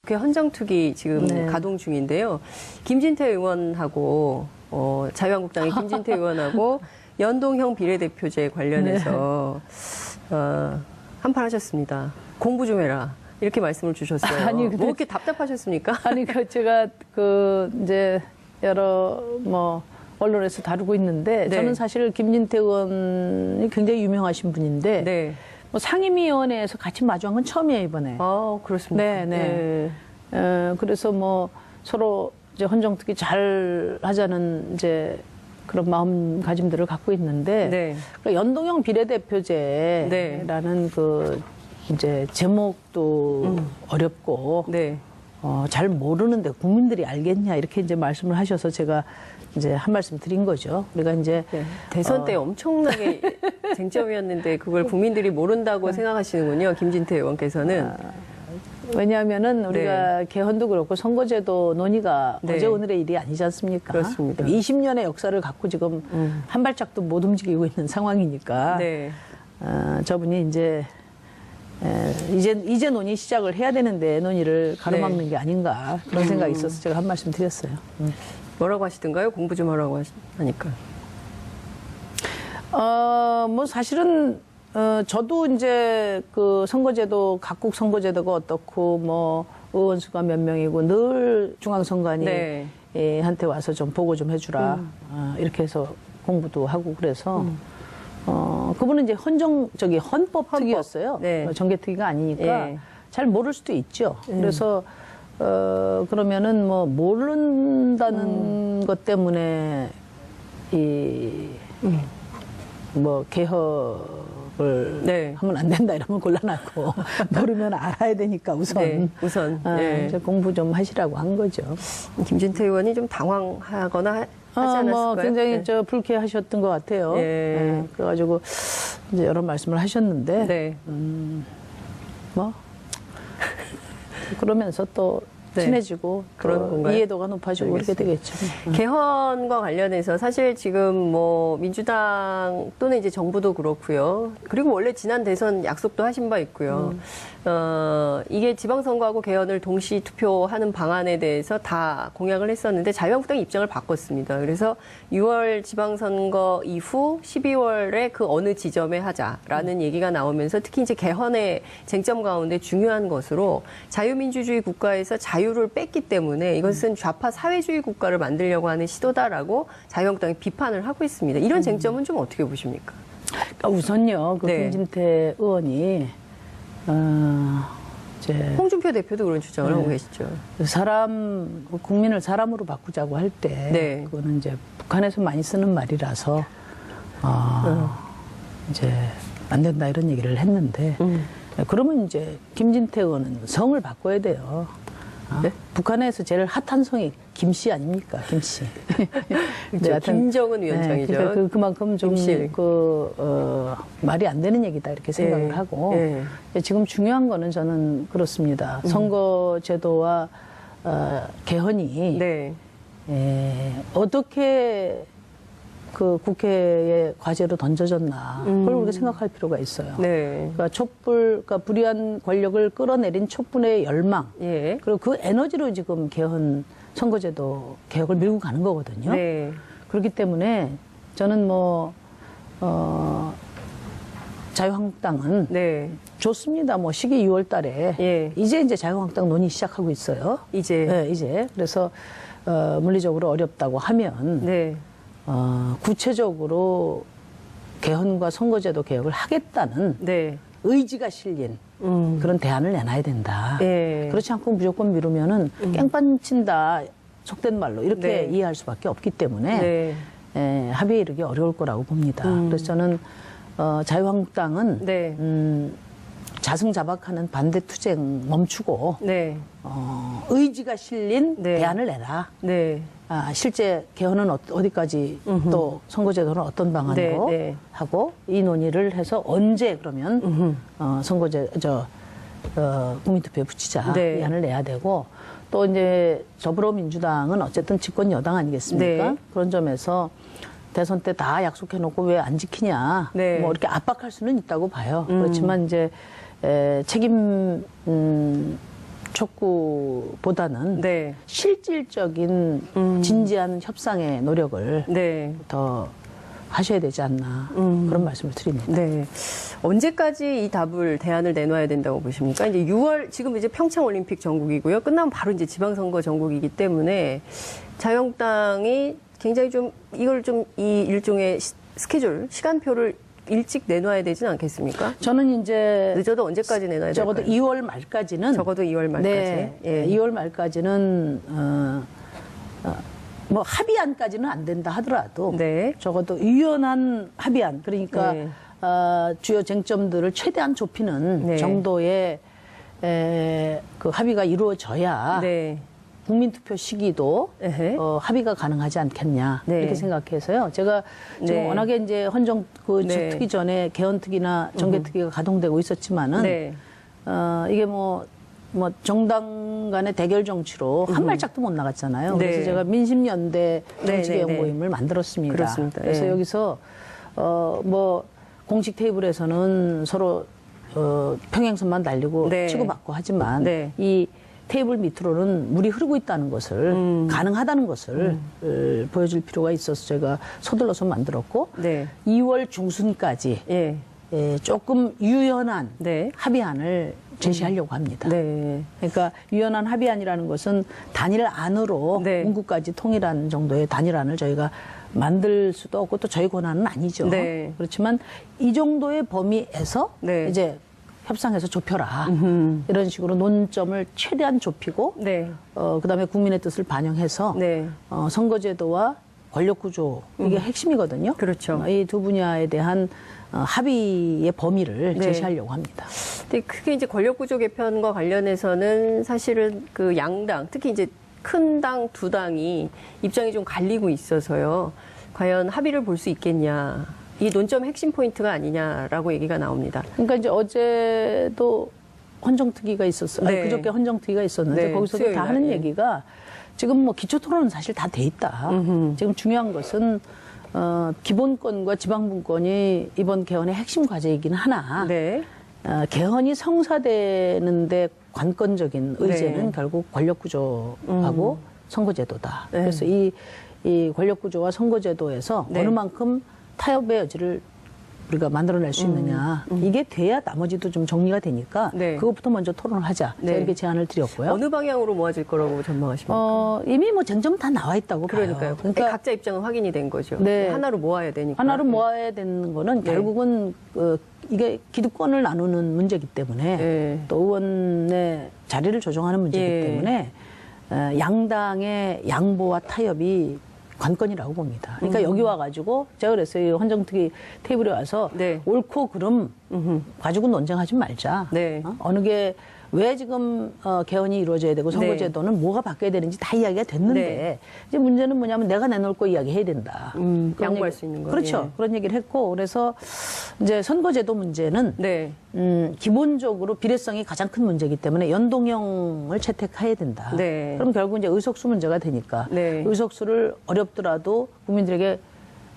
국회 헌정투기 지금 네. 가동 중인데요. 김진태 의원하고 자유한국당의 김진태 의원하고 연동형 비례대표제 관련해서 한판 하셨습니다. 공부 좀 해라. 이렇게 말씀을 주셨어요. 아니, 근데 뭐 이렇게 답답하셨습니까? 아니, 제가 이제 여러 언론에서 다루고 있는데 네. 저는 사실 김진태 의원이 굉장히 유명하신 분인데 네. 상임위원회에서 같이 마주한 건 처음이에요, 이번에. 아, 그렇습니까? 네, 네. 그래서 서로 이제 헌정특위 잘 하자는 이제 그런 마음가짐들을 갖고 있는데 네. 연동형 비례대표제라는 이제 제목도 어렵고 네. 잘 모르는데 국민들이 알겠냐 이렇게 이제 말씀을 하셔서 제가 이제 한 말씀 드린 거죠. 우리가 이제 네. 대선 때 엄청나게 쟁점이었는데 그걸 국민들이 모른다고 생각하시는군요. 김진태 의원께서는. 왜냐하면은 우리가 네. 개헌도 그렇고 선거제도 논의가 네. 어제 오늘의 일이 아니지 않습니까? 그렇습니다. 20년의 역사를 갖고 지금 한 발짝도 못 움직이고 있는 상황이니까 네. 저분이 이제 논의 시작을 해야 되는데 논의를 가로막는 네. 게 아닌가 그런 생각이 있어서 제가 한 말씀 드렸어요. 뭐라고 하시던가요? 공부 좀 하라고 하니까. 사실은 저도 이제 선거제도 각국 선거제도가 어떻고 의원 수가 몇 명이고 늘 중앙선관위 네. 한테 와서 좀 보고 좀 해주라 이렇게 해서 공부도 하고 그래서 그분은 이제 헌법 특위였어요. 네. 정개특위가 아니니까 네. 잘 모를 수도 있죠. 그래서 그러면은 모른다는 것 때문에 개혁을 네. 하면 안 된다 이러면 곤란하고 모르면 알아야 되니까 네, 우선 네. 이제 공부 좀 하시라고 한 거죠. 김진태 의원이 좀 당황하거나 하지 않았을까요? 굉장히 네. 불쾌하셨던 것 같아요. 네. 그래가지고 이제 여러 말씀을 하셨는데 네. 그러면서 또 네. 친해지고 그런 건가요? 이해도가 높아지고 그렇게 되겠죠. 개헌과 관련해서 사실 지금 민주당 또는 이제 정부도 그렇고요. 그리고 원래 지난 대선 약속도 하신 바 있고요. 이게 지방선거하고 개헌을 동시 투표하는 방안에 대해서 다 공약을 했었는데 자유한국당이 입장을 바꿨습니다. 그래서 6월 지방선거 이후 12월에 그 어느 지점에 하자라는 얘기가 나오면서 특히 이제 개헌의 쟁점 가운데 중요한 것으로 자유민주주의 국가에서 자유를 뺐기 때문에 이것은 좌파 사회주의 국가를 만들려고 하는 시도다라고 자유한국당이 비판을 하고 있습니다. 이런 쟁점은 좀 어떻게 보십니까? 그러니까 우선요, 네. 김진태 의원이 홍준표 대표도 그런 주장을 하고 계시죠. 국민을 사람으로 바꾸자고 할 때, 네. 그거는 이제 북한에서 많이 쓰는 말이라서, 이제 안 된다 이런 얘기를 했는데, 그러면 이제 김진태 의원은 성을 바꿔야 돼요. 네? 북한에서 제일 핫한 성이 김씨 아닙니까? 김씨. 그렇죠. 김정은 위원장이죠. 그러니까 그만큼 좀 김씨. 말이 안 되는 얘기다 이렇게 생각을 네. 하고 네. 지금 중요한 거는 저는 그렇습니다. 선거제도와 개헌이 네. 어떻게 국회의 과제로 던져졌나 그걸 우리가 생각할 필요가 있어요. 네. 그러니까 불의한 권력을 끌어내린 촛불의 열망 예. 그리고 그 에너지로 지금 선거제도 개혁을 밀고 가는 거거든요. 네. 그렇기 때문에 저는 자유한국당은 네. 좋습니다. 시기 6월 달에 예. 이제 자유한국당 논의 시작하고 있어요. 이제. 네, 이제. 그래서 물리적으로 어렵다고 하면 네. 구체적으로 개헌과 선거제도 개혁을 하겠다는 네. 의지가 실린 그런 대안을 내놔야 된다. 예. 그렇지 않고 무조건 미루면은 깽판 친다 속된 말로 이렇게 네. 이해할 수밖에 없기 때문에 네. 합의에 이르기 어려울 거라고 봅니다. 그래서 저는 자유한국당은 네. 자승자박하는 반대 투쟁 멈추고 네. 의지가 실린 네. 대안을 내라. 네. 실제 개헌은 어디까지 또 선거제도는 어떤 방안으로 네, 네. 하고 이 논의를 해서 언제 그러면 국민투표에 붙이자 네. 이 안을 내야 되고 또 이제 더불어민주당은 어쨌든 집권 여당 아니겠습니까? 네. 그런 점에서 대선 때 다 약속해놓고 왜 안 지키냐 네. 이렇게 압박할 수는 있다고 봐요. 그렇지만 이제 책임 촉구보다는 네. 실질적인 진지한 협상의 노력을 네. 더 하셔야 되지 않나 그런 말씀을 드립니다. 네. 언제까지 이 대안을 내놔야 된다고 보십니까? 이제 6월, 지금 이제 평창 올림픽 전국이고요. 끝나면 바로 이제 지방선거 전국이기 때문에 자유한국당이 굉장히 좀 이걸 좀 이 일종의 스케줄, 시간표를 일찍 내놔야 되진 않겠습니까? 저는 이제 늦어도 언제까지 내놔야 될까요? 적어도 2월 말까지는 적어도 2월 말까지. 네, 예. 2월 말까지는 뭐 합의안까지는 안 된다 하더라도 네. 적어도 유연한 합의안 그러니까 네. 주요 쟁점들을 최대한 좁히는 네. 정도의 그 합의가 이루어져야 네. 국민투표 시기도 에헤. 합의가 가능하지 않겠냐 네. 이렇게 생각해서요. 제가 지금 네. 워낙에 이제 헌정 네. 특위 전에 개헌특위나 정개특위가 가동되고 있었지만은 네. 이게 뭐 정당 간의 대결 정치로 한 발짝도 못 나갔잖아요. 네. 그래서 제가 민심연대 정치개혁 네, 네, 네. 모임을 만들었습니다. 그렇습니다. 그래서 예. 여기서 뭐 공식 테이블에서는 서로 평행선만 달리고 네. 치고받고 하지만 네. 이 테이블 밑으로는 물이 흐르고 있다는 것을 가능하다는 것을 보여줄 필요가 있어서 제가 서둘러서 만들었고 네. 2월 중순까지 예. 조금 유연한 네. 합의안을 제시하려고 합니다. 네. 그러니까 유연한 합의안이라는 것은 단일 안으로 네. 문구까지 통일한 정도의 단일안을 저희가 만들 수도 없고 또 저희 권한은 아니죠. 네. 그렇지만 이 정도의 범위에서 네. 이제 협상해서 좁혀라. 이런 식으로 논점을 최대한 좁히고 네. 그다음에 국민의 뜻을 반영해서 네. 선거제도와 권력구조 이게 핵심이거든요. 그렇죠. 이 두 분야에 대한 합의의 범위를 네. 제시하려고 합니다. 근데 크게 이제 권력구조 개편과 관련해서는 사실은 그 양당, 특히 이제 큰 당 두 당이 입장이 좀 갈리고 있어서요. 과연 합의를 볼 수 있겠냐. 이 논점 핵심 포인트가 아니냐라고 얘기가 나옵니다. 그러니까 이제 어제도 헌정특위가 있었어요. 네. 아니, 그저께 헌정특위가 있었는데 네, 거기서도 수요일 다 날, 하는 예. 얘기가 지금 뭐 기초토론은 사실 다 돼 있다. 지금 중요한 것은 기본권과 지방분권이 이번 개헌의 핵심 과제이긴 하나 네. 개헌이 성사되는데 관건적인 의제는 네. 결국 권력구조하고 선거제도다. 네. 그래서 이 권력구조와 선거제도에서 네. 어느 만큼 타협의 여지를 우리가 만들어낼 수 있느냐. 이게 돼야 나머지도 좀 정리가 되니까 네. 그것부터 먼저 토론을 하자. 네. 제가 이렇게 제안을 드렸고요. 어느 방향으로 모아질 거라고 전망하십니까? 이미 뭐 쟁점 다 나와 있다고 그러니까요. 봐요. 그러니까 각자 입장은 확인이 된 거죠. 네. 하나로 모아야 되니까. 하나로 모아야 되는 거는 네. 결국은 이게 기득권을 나누는 문제이기 때문에 네. 또 의원의 자리를 조정하는 문제이기 예. 때문에 양당의 양보와 타협이 관건이라고 봅니다. 그러니까 여기 와가지고 제가 그랬어요. 이 헌정특위 테이블에 와서 네. 옳고 그름 가지고 논쟁하지 말자. 네. 어느 게 왜 지금 개헌이 이루어져야 되고 선거제도는 뭐가 바뀌어야 되는지 다 이야기가 됐는데 네. 이제 문제는 뭐냐면 내가 내놓을 거 이야기해야 된다. 그런 양보할 얘기- 수 있는 거. 그렇죠. 예. 그런 얘기를 했고 그래서 이제 선거제도 문제는 네. 기본적으로 비례성이 가장 큰 문제이기 때문에 연동형을 채택해야 된다. 네. 그럼 결국 이제 의석수 문제가 되니까 네. 의석수를 어렵더라도 국민들에게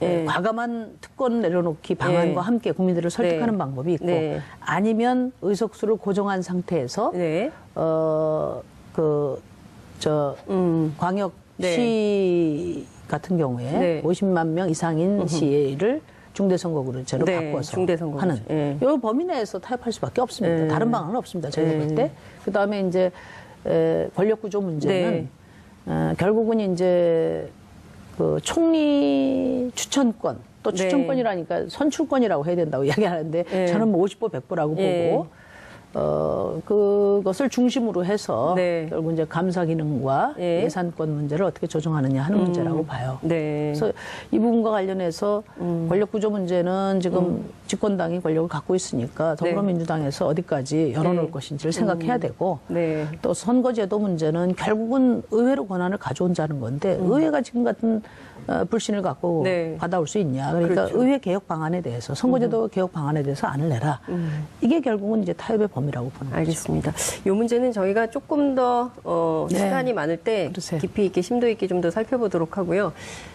네. 과감한 특권 내려놓기 방안과 네. 함께 국민들을 설득하는 네. 방법이 있고 네. 아니면 의석수를 고정한 상태에서 네. 광역시 네. 같은 경우에 네. 50만 명 이상인 시를 중대선거구제로 네, 바꿔서 중대선거구제. 하는 예. 이 범위 내에서 타협할 수밖에 없습니다. 예. 다른 방안은 없습니다. 저희가 예. 볼 때. 그다음에 이제 권력구조 문제는 네. 결국은 이제 그 총리 추천권 또 네. 추천권이라니까 선출권이라고 해야 된다고 이야기하는데 예. 저는 뭐 50보 100보라고 예. 보고 그것을 중심으로 해서 네. 결국 이제 감사 기능과 예. 예산권 문제를 어떻게 조정하느냐 하는 문제라고 봐요. 네. 그래서 이 부분과 관련해서 권력 구조 문제는 지금 집권당이 권력을 갖고 있으니까 더불어민주당에서 어디까지 열어놓을 네. 것인지를 생각해야 되고 네. 또 선거제도 문제는 결국은 의회로 권한을 가져온다는 건데 의회가 지금 같은 불신을 갖고 네. 받아올 수 있냐. 그러니까 그렇죠. 의회 개혁 방안에 대해서 선거제도 개혁 방안에 대해서 안을 내라. 이게 결국은 이제 타협의 범위라고 보는 거죠. 알겠습니다. 이 문제는 저희가 조금 더 네. 시간이 많을 때 그러세요. 깊이 있게 심도 있게 좀 더 살펴보도록 하고요.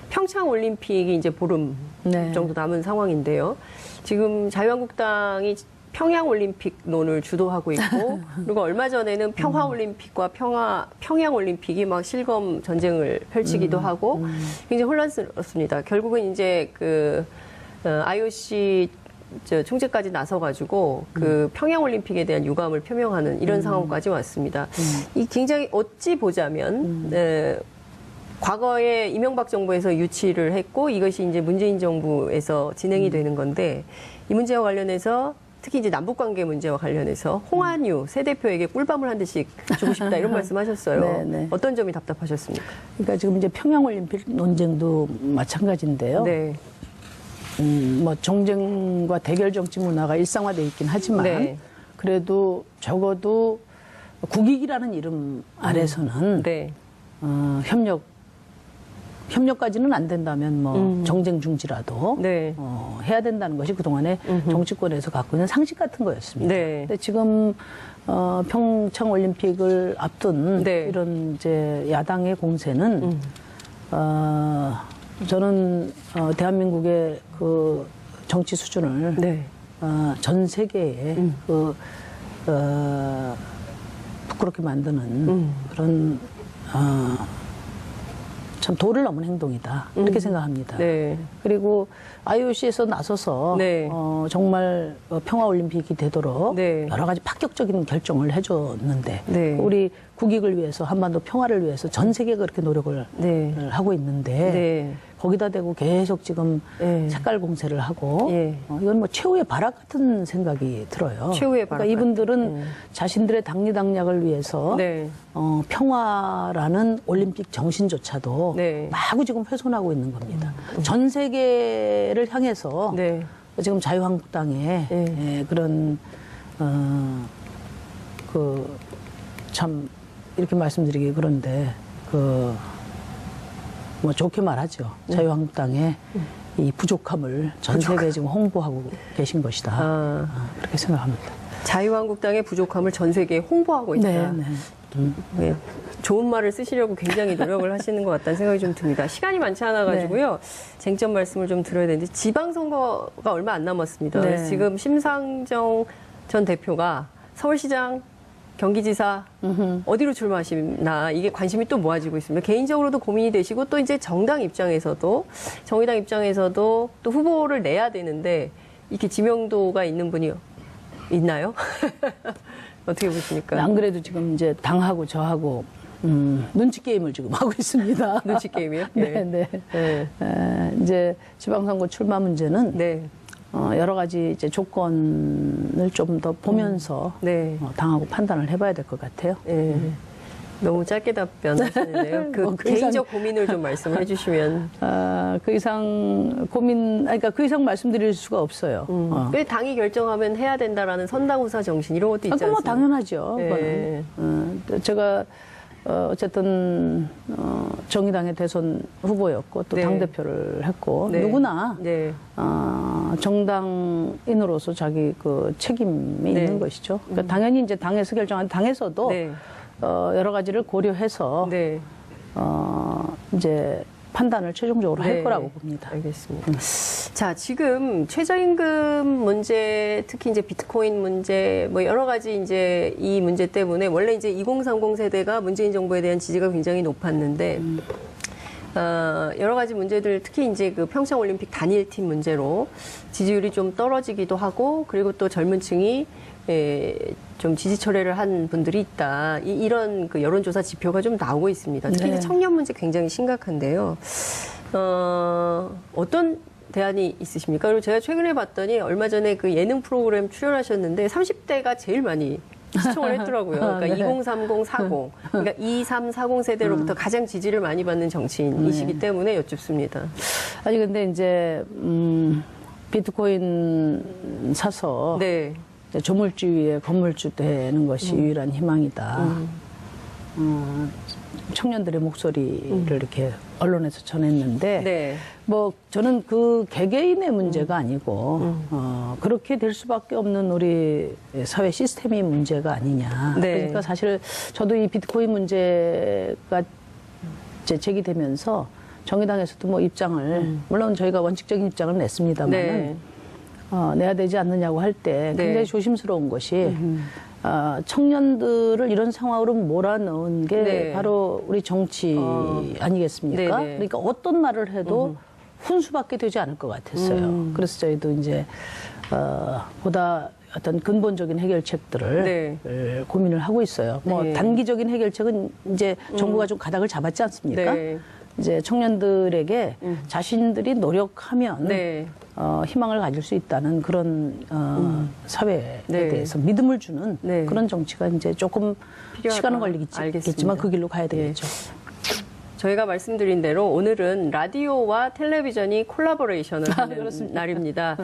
평창 올림픽이 이제 보름 네. 정도 남은 상황인데요. 지금 자유한국당이 평양 올림픽론을 주도하고 있고 그리고 얼마 전에는 평화 올림픽과 평양 올림픽이 막 실검 전쟁을 펼치기도 하고 굉장히 혼란스럽습니다. 결국은 이제 그 IOC 총재까지 나서가지고 그 평양 올림픽에 대한 유감을 표명하는 이런 상황까지 왔습니다. 이 굉장히 어찌 보자면 과거에 이명박 정부에서 유치를 했고 이것이 이제 문재인 정부에서 진행이 되는 건데 이 문제와 관련해서 특히 이제 남북 관계 문제와 관련해서 홍한유 새 대표에게 꿀밤을 한 대씩 주고 싶다 이런 말씀하셨어요. 네, 네. 어떤 점이 답답하셨습니까? 그러니까 지금 이제 평양 올림픽 논쟁도 마찬가지인데요. 네. 뭐 정쟁과 대결 정치 문화가 일상화돼 있긴 하지만 네. 그래도 적어도 국익이라는 이름 아래서는 네. 협력까지는 안 된다면 뭐 정쟁 중지라도 네. 해야 된다는 것이 그동안에 정치권에서 갖고 있는 상식 같은 거였습니다. 네. 근데 지금 평창 올림픽을 앞둔 네. 이런 이제 야당의 공세는 저는 대한민국의 그 정치 수준을 네. 전 세계에 부끄럽게 만드는 그런 참 도를 넘은 행동이다 이렇게 생각합니다. 네. 그리고 IOC에서 나서서 네. 정말 평화 올림픽이 되도록 네. 여러 가지 파격적인 결정을 해줬는데 네. 우리 국익을 위해서 한반도 평화를 위해서 전 세계가 그렇게 노력을 네. 하고 있는데 네. 거기다 대고 계속 지금 네. 색깔 공세를 하고 예. 이건 뭐 최후의 발악 같은 생각이 들어요. 최후의 발악 그러니까 이분들은 자신들의 당리당략을 위해서 네. 평화라는 올림픽 정신조차도 네. 마구 지금 훼손하고 있는 겁니다. 전 세계를 향해서 네. 지금 자유한국당의 네. 그런 참 이렇게 말씀드리기 그런데 뭐 좋게 말하죠. 자유한국당의 이 부족함을 전 세계에 지금 홍보하고 계신 것이다. 그렇게 생각합니다. 자유한국당의 부족함을 전 세계에 홍보하고 있다. 네, 네. 네. 좋은 말을 쓰시려고 굉장히 노력을 하시는 것 같다는 생각이 좀 듭니다. 시간이 많지 않아 가지고요. 쟁점 말씀을 좀 드려야 되는데 지방선거가 얼마 안 남았습니다. 네. 그래서 지금 심상정 전 대표가 서울시장, 경기지사 어디로 출마하시나 이게 관심이 또 모아지고 있습니다. 개인적으로도 고민이 되시고 또 이제 정의당 입장에서도 또 후보를 내야 되는데 이렇게 지명도가 있는 분이 있나요? 어떻게 보십니까? 안 그래도 지금 이제 당하고 저하고 눈치 게임을 지금 하고 있습니다. 눈치 게임이요? 네, 네. 네. 이제 지방선거 출마 문제는 네. 여러 가지 이제 조건을 좀 더 보면서 네. 당하고 판단을 해봐야 될 것 같아요. 네. 너무 짧게 답변하시는데요. 그 뭐 개인적 고민을 좀 말씀을 해주시면. 그 이상 그러니까 그 이상 말씀드릴 수가 없어요. 왜 당이 결정하면 해야 된다라는 선당후사 정신 이런 것도 있지 그건 뭐 않습니까? 당연하죠. 네. 그거는. 제가 어쨌든 정의당의 대선 후보였고 또 네. 당대표를 했고 네. 누구나 네. 정당인으로서 자기 그 책임이 네. 있는 것이죠. 그러니까 당연히 이제 당에서 결정한 당에서도 네. 여러 가지를 고려해서 네. 이제 판단을 최종적으로 네. 할 거라고 봅니다. 알겠습니다. 자, 지금 최저임금 문제, 특히 이제 비트코인 문제, 뭐 여러 가지 이제 이 문제 때문에 원래 이제 2030 세대가 문재인 정부에 대한 지지가 굉장히 높았는데, 여러 가지 문제들, 특히 이제 그 평창 올림픽 단일팀 문제로 지지율이 좀 떨어지기도 하고, 그리고 또 젊은 층이 좀 지지 철회를 한 분들이 있다. 이런 그 여론조사 지표가 좀 나오고 있습니다. 특히 네. 이제 청년 문제 굉장히 심각한데요. 어떤 대안이 있으십니까? 그리고 제가 최근에 봤더니 얼마 전에 그 예능 프로그램 출연하셨는데 30대가 제일 많이 시청을 했더라고요. 그러니까 네. 2030, 40. 그러니까 2340 세대로부터 가장 지지를 많이 받는 정치인이시기 때문에 여쭙습니다. 아니 근데 이제 비트코인 사서 네. 조물주의에 건물주 되는 것이 유일한 희망이다. 청년들의 목소리를 이렇게 언론에서 전했는데 네. 뭐 저는 그 개개인의 문제가 아니고 그렇게 될 수밖에 없는 우리 사회 시스템이 문제가 아니냐. 네. 그러니까 사실 저도 이 비트코인 문제가 이제 제기되면서 정의당에서도 뭐 입장을 물론 저희가 원칙적인 입장을 냈습니다만은 네. 내야 되지 않느냐고 할 때 네. 굉장히 조심스러운 것이 청년들을 이런 상황으로 몰아넣은 게 네. 바로 우리 정치 아니겠습니까? 네네. 그러니까 어떤 말을 해도 훈수밖에 되지 않을 것 같았어요. 그래서 저희도 이제 보다 어떤 근본적인 해결책들을 네. 고민을 하고 있어요. 뭐 네. 단기적인 해결책은 이제 정부가 좀 가닥을 잡았지 않습니까? 네. 이제 청년들에게 자신들이 노력하면 네. 희망을 가질 수 있다는 그런 사회에 네. 대해서 믿음을 주는 네. 그런 정치가 이제 조금 필요하다. 시간은 걸리겠지만 알겠습니다. 그 길로 가야 되겠죠. 저희가 말씀드린 대로 오늘은 라디오와 텔레비전이 콜라보레이션을 하는 날입니다.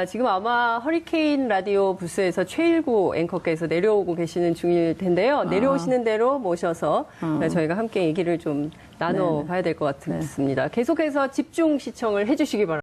지금 아마 허리케인 라디오 부스에서 최일구 앵커께서 내려오고 계시는 중일 텐데요. 내려오시는 대로 모셔서 저희가 함께 얘기를 좀 나눠봐야 될 것 같습니다. 계속해서 집중 시청을 해주시기 바랍니다.